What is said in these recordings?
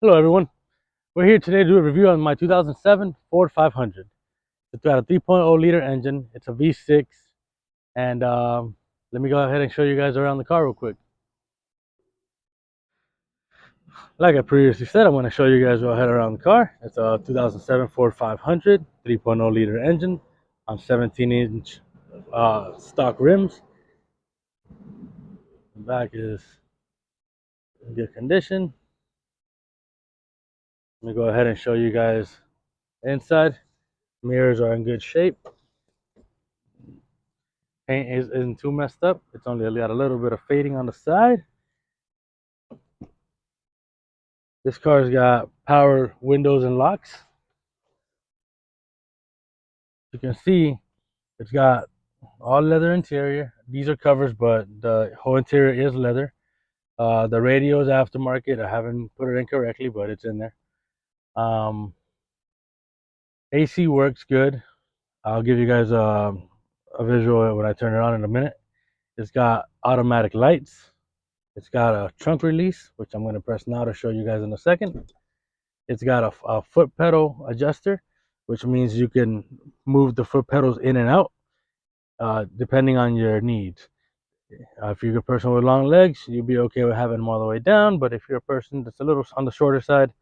Hello everyone, we're here today to do a review on my 2007 Ford 500. It's got a 3.0 liter engine, it's a V6, and let me go ahead and show you guys around the car real quick. Like I previously said, I'm going to show you guys ahead around the car. It's a 2007 Ford 500, 3.0 liter engine on 17-inch stock rims. The back is in good condition. Let me go ahead and show you guys inside. Mirrors are in good shape. Paint isn't too messed up. It's only got a little bit of fading on the side. This car's got power windows and locks. You can see it's got all leather interior. These are covers, but the whole interior is leather. The radio is aftermarket. I haven't put it in correctly, but it's in there. AC works good. I'll give you guys a visual when I turn it on in a minute. It's got automatic lights. It's got a trunk release, which I'm going to press now to show you guys in a second. It's got a foot pedal adjuster, which means you can move the foot pedals in and out depending on your needs. If you're a person with long legs, you'll be okay with having them all the way down. But if you're a person that's a little on the shorter side,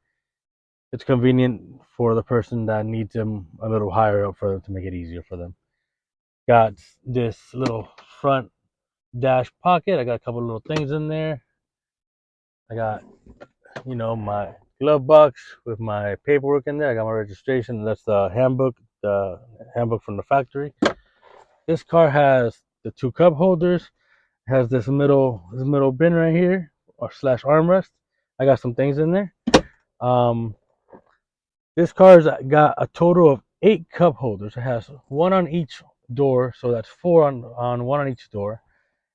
it's convenient for the person that needs them a little higher up for them to make it easier for them. Got this little front dash pocket. I got a couple little things in there. I got, my glove box with my paperwork in there. I got my registration. That's the handbook from the factory. This car has the two cup holders. It has this middle bin right here, or slash armrest. I got some things in there. This car's got a total of 8 cup holders. It has one on each door, so that's 4 on one on each door.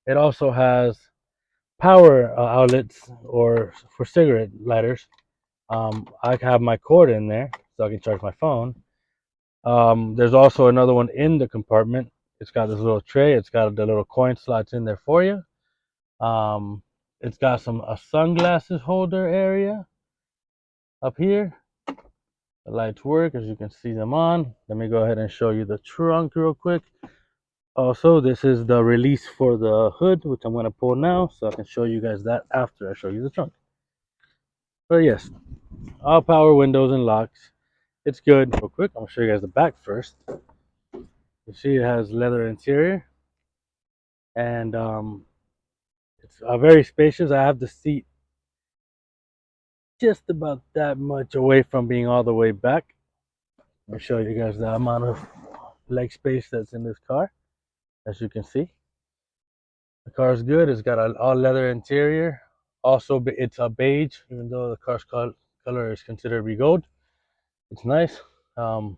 It also has power outlets or for cigarette lighters. I have my cord in there so I can charge my phone. There's also another one in the compartment. It's got this little tray. It's got the little coin slots in there for you. It's got a sunglasses holder area up here. The lights work, as you can see them on. Let me go ahead and show you the trunk real quick. Also, this is the release for the hood, which I'm going to pull now, so I can show you guys that after I show you the trunk. But yes, all power windows and locks. It's good. Real quick, I'm going to show you guys the back first. You see it has leather interior, and it's very spacious. I have the seat just about that much away from being all the way back. Let me show you guys the amount of leg space that's in this car. As you can see, the car is good. It's got an all leather interior. Also, it's a beige, even though the car's color is considered to be gold. It's nice. Yeah,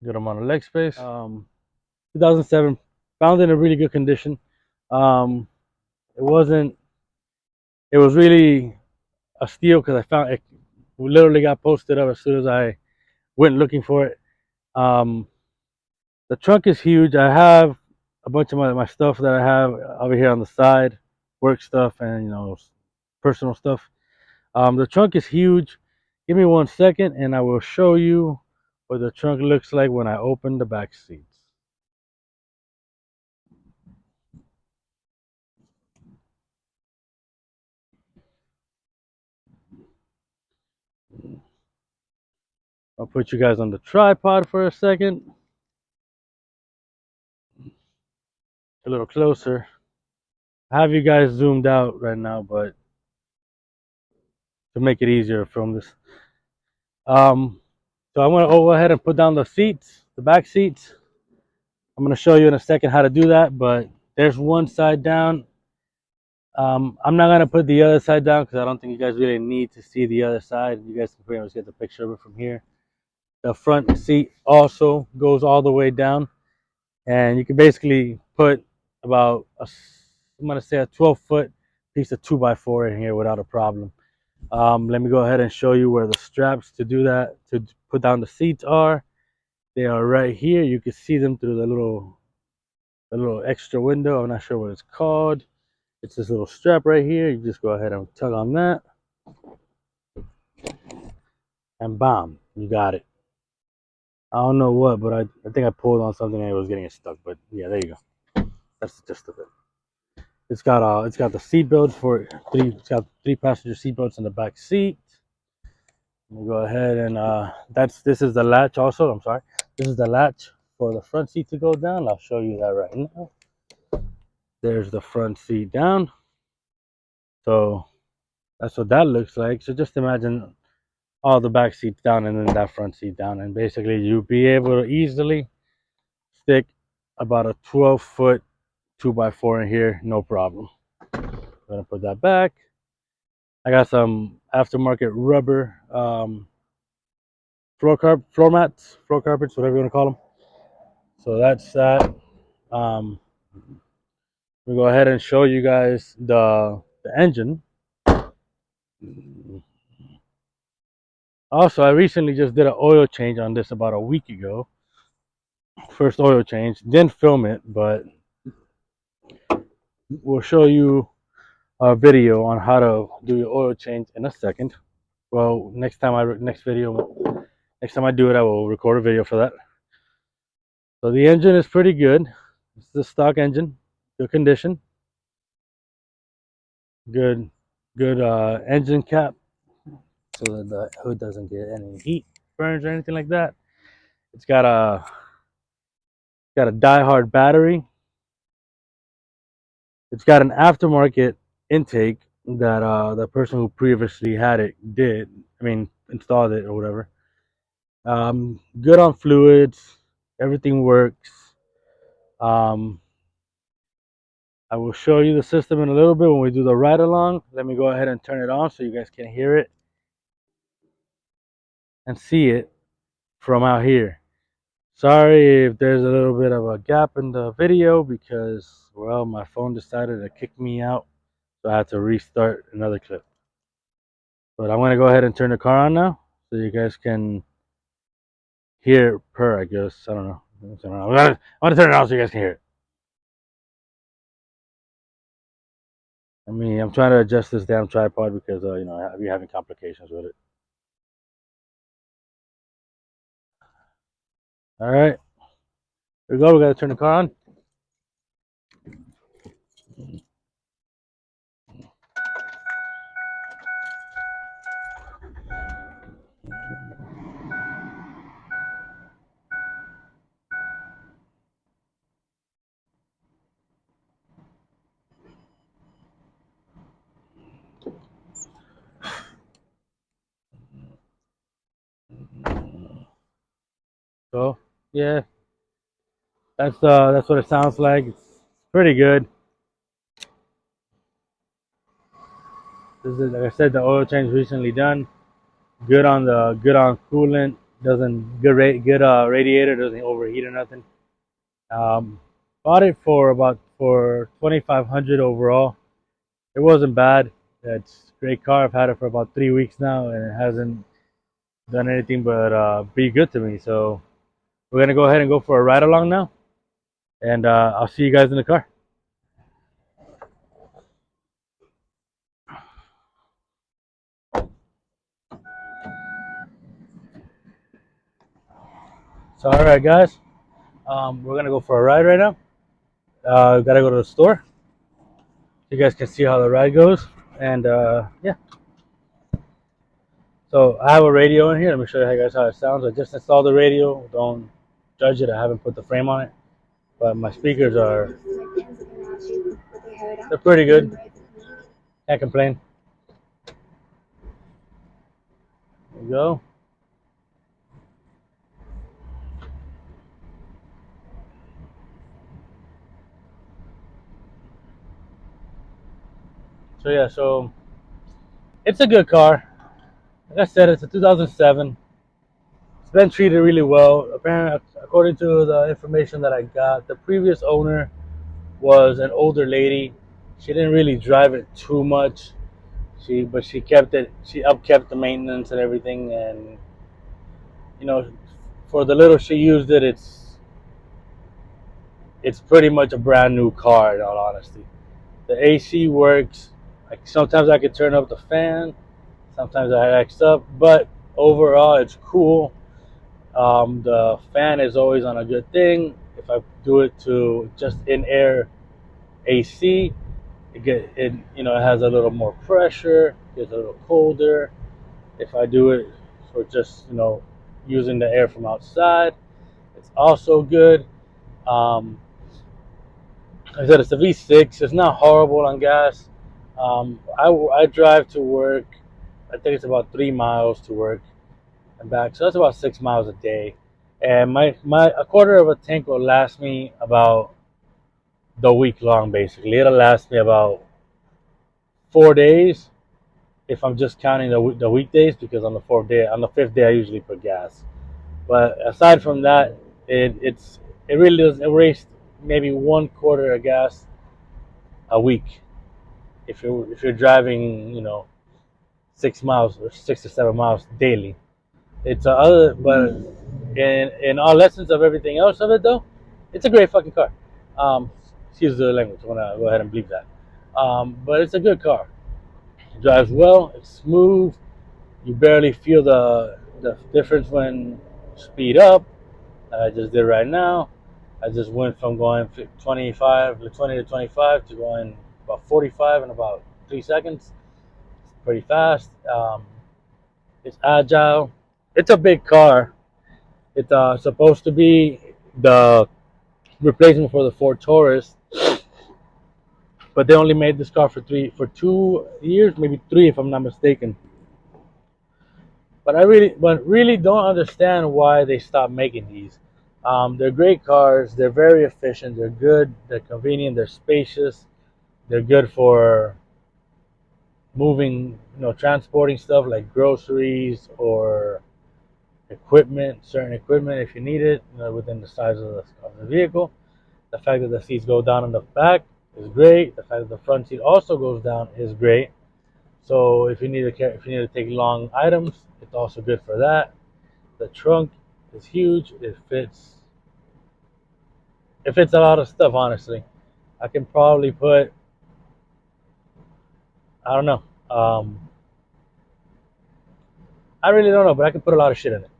good amount of leg space. 2007, found in a really good condition. It wasn't. It was really a steal because I found it. Literally got posted up as soon as I went looking for it. The trunk is huge. I have a bunch of my stuff that I have over here on the side, work stuff and personal stuff. The trunk is huge. Give me 1 second and I will show you what the trunk looks like when I open the back seats. I'll put you guys on the tripod for a second. A little closer. I have you guys zoomed out right now, but to make it easier to film this. So I'm going to go ahead and put down the seats, the back seats. I'm going to show you in a second how to do that, but there's one side down. I'm not going to put the other side down because I don't think you guys really need to see the other side. You guys can pretty much get the picture of it from here. The front seat also goes all the way down, and you can basically put about I'm going to say a 12-foot piece of 2x4 in here without a problem. Let me go ahead and show you where the straps to do that, to put down the seats are. They are right here. You can see them through the little extra window. I'm not sure what it's called. It's this little strap right here. You just go ahead and tug on that, and bam, you got it. I don't know what, but I think I pulled on something and it was getting stuck. But yeah, there you go. That's the gist of it. It's got the seat belts for three. It's got 3 passenger seat belts in the back seat. We'll go ahead and this is the latch also. I'm sorry. This is the latch for the front seat to go down. I'll show you that right now. There's the front seat down. So that's what that looks like. So just imagine all the back seats down and then that front seat down, and basically you'll be able to easily stick about a 12-foot 2x4 in here, no problem. I'm gonna put that back. I got some aftermarket rubber floor mats, floor carpets, whatever you want to call them. So that's that. We go ahead and show you guys the engine. Also, I recently just did an oil change on this about a week ago. First oil change. Didn't film it, but we'll show you a video on how to do your oil change in a second. Well, next time I do it, I will record a video for that. So the engine is pretty good. It's the stock engine, good condition, good engine cap, so that the hood doesn't get any heat burns or anything like that. It's got a die-hard battery. It's got an aftermarket intake that the person who previously had it installed it or whatever. Good on fluids, everything works. I will show you the system in a little bit when we do the ride along. Let me go ahead and turn it on so you guys can hear it and see it from out here. Sorry if there's a little bit of a gap in the video because, well, my phone decided to kick me out, so I had to restart another clip. But I'm going to go ahead and turn the car on now so you guys can hear it I guess. I don't know. I'm going to turn it on so you guys can hear it. I'm trying to adjust this damn tripod because, I'll be having complications with it. All right. Here we go. We got to turn the car on. So, yeah, that's what it sounds like. It's pretty good. This is, like I said, the oil change recently done. Good on coolant. Doesn't good radiator, doesn't overheat or nothing. Bought it for 2,500 overall. It wasn't bad. It's a great car. I've had it for about 3 weeks now, and it hasn't done anything but be good to me. So we're gonna go ahead and go for a ride along now, and I'll see you guys in the car. So all right, guys, we're gonna go for a ride right now. Gotta go to the store. You guys can see how the ride goes, and yeah. So I have a radio in here. Let me show you guys how it sounds. I just installed the radio. Don't judge it. I haven't put the frame on it, but my speakers they're pretty good. Can't complain. There you go. So yeah, so it's a good car. Like I said, it's a 2007. It's been treated really well. Apparently, according to the information that I got, the previous owner was an older lady. She didn't really drive it too much. She kept it. She upkept the maintenance and everything, and you know, for the little she used it, it's pretty much a brand new car. In all honesty, The AC works. Like sometimes I could turn up the fan, sometimes I X up, but overall it's cool. The fan is always on a good thing. If I do it to just in air AC, it has a little more pressure, gets a little colder. If I do it for just using the air from outside, it's also good. Um, like I said it's a V6. It's not horrible on gas. I drive to work. I think it's about 3 miles to work and back, so that's about 6 miles a day. And my a quarter of a tank will last me about the week long. Basically, it'll last me about 4 days if I'm just counting the weekdays, because on the fifth day, I usually put gas. But aside from that, it really does erase maybe one quarter of gas a week if you're driving 6 miles or 6 to 7 miles daily. It's other, but in all essence of everything else of it though, it's a great fucking car. Excuse the language. I wanna go ahead and bleep that. But it's a good car. It drives well. It's smooth. You barely feel the difference when you speed up. I just did right now. I just went from going 20 to 25 to going about 45 in about 3 seconds. It's pretty fast. It's agile. It's a big car. It's supposed to be the replacement for the Ford Taurus, but they only made this car for 2 years, maybe three if I'm not mistaken. But really don't understand why they stopped making these. They're great cars. They're very efficient. They're good. They're convenient. They're spacious. They're good for moving, transporting stuff like groceries or certain equipment if you need it, within the size of the vehicle. The fact that the seats go down in the back is great. The fact that the front seat also goes down is great. So if you need to take long items, it's also good for that. The trunk is huge. It fits a lot of stuff. Honestly, I can probably put, I don't know. I really don't know, but I can put a lot of shit in it.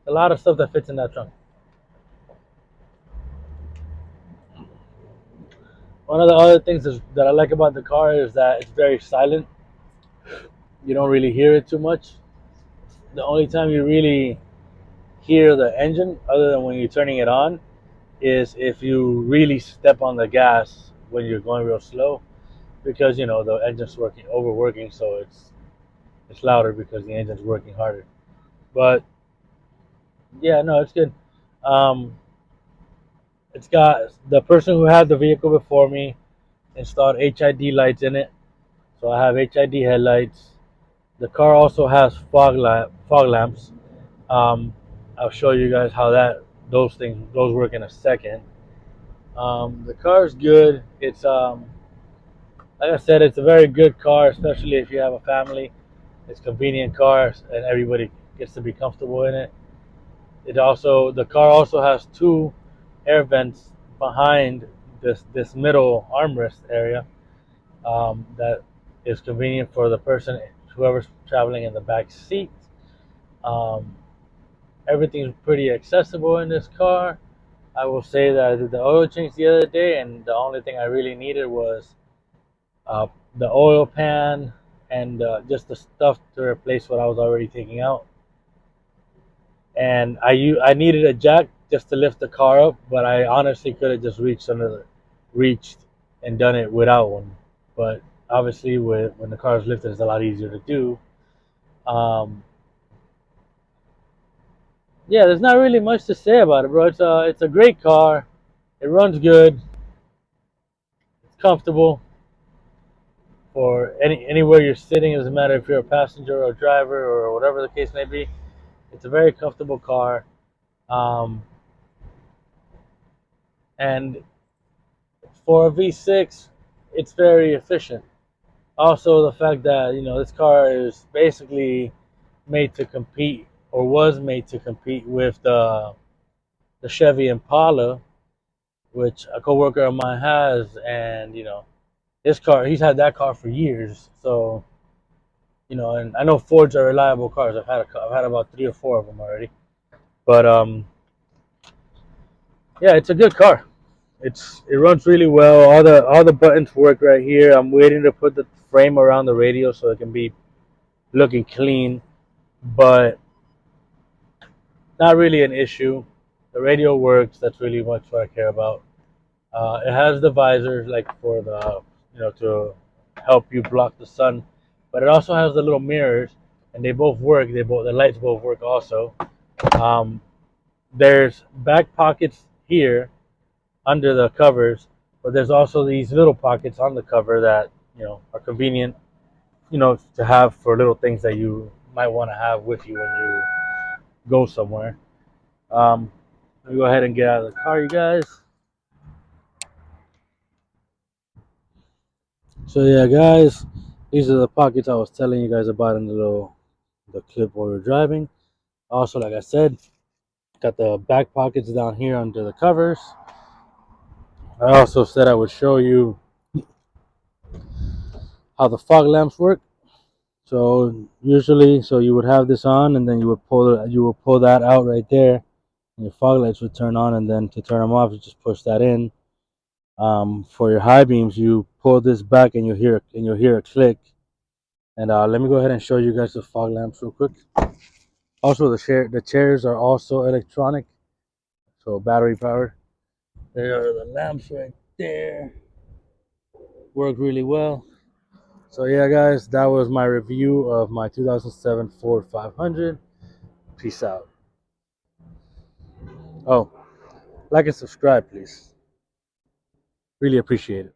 A lot of stuff that fits in that trunk. One of the other things that I like about the car is that it's very silent. You don't really hear it too much. The only time you really hear the engine, other than when you're turning it on, is if you really step on the gas when you're going real slow, because the engine's overworking, so it's louder because the engine's working harder. But yeah, no, it's good. Um, it's got the person who had the vehicle before me installed HID lights in it, so I have HID headlights. The car also has fog lamps. Um, I'll show you guys how those work in a second. The car is good. It's like I said, it's a very good car, especially if you have a family. It's a convenient car, and everybody gets to be comfortable in it. The car also has two air vents behind this middle armrest area, that is convenient for whoever's traveling in the back seat. Um, Everything's pretty accessible in this car. I will say that I did the oil change the other day, and the only thing I really needed was uh, the oil pan and just the stuff to replace what I was already taking out. And I needed a jack just to lift the car up, but I honestly could have just reached and done it without one. But obviously, when the car is lifted, it's a lot easier to do. Um, yeah, there's not really much to say about it, bro. It's a great car. It runs good. It's comfortable for anywhere you're sitting. It doesn't matter if you're a passenger or a driver or whatever the case may be. It's a very comfortable car, um, and for a V6, it's very efficient. Also, the fact that this car is basically made to compete, or was made to compete with the Chevy Impala, which a coworker of mine has, and his car, he's had that car for years. So, and I know Fords are reliable cars. I've had about 3 or 4 of them already. But yeah, it's a good car. It runs really well. All the buttons work right here. I'm waiting to put the frame around the radio so it can be looking clean, but not really an issue. The radio works. That's really much what I care about. It has the visor, like for the to help you block the sun, but it also has the little mirrors, and they both work. The lights both work also. Um, there's back pockets here under the covers, but there's also these little pockets on the cover that are convenient, to have for little things that you might want to have with you when you go somewhere. Um, Let me go ahead and get out of the car, you guys. So yeah, guys, these are the pockets I was telling you guys about in the clip while we were driving. Also, like I said, got the back pockets down here under the covers. I also said I would show you how the fog lamps work. So usually, you would have this on, and then you would pull that out right there, and your fog lights would turn on. And then to turn them off, you just push that in. For your high beams, you pull this back, and you'll hear a click. And let me go ahead and show you guys the fog lamps real quick. Also, the chairs are also electronic, so battery powered. There are the lamps right there. Work really well. So yeah, guys, that was my review of my 2007 Ford 500. Peace out. Oh, like and subscribe, please. Really appreciate it.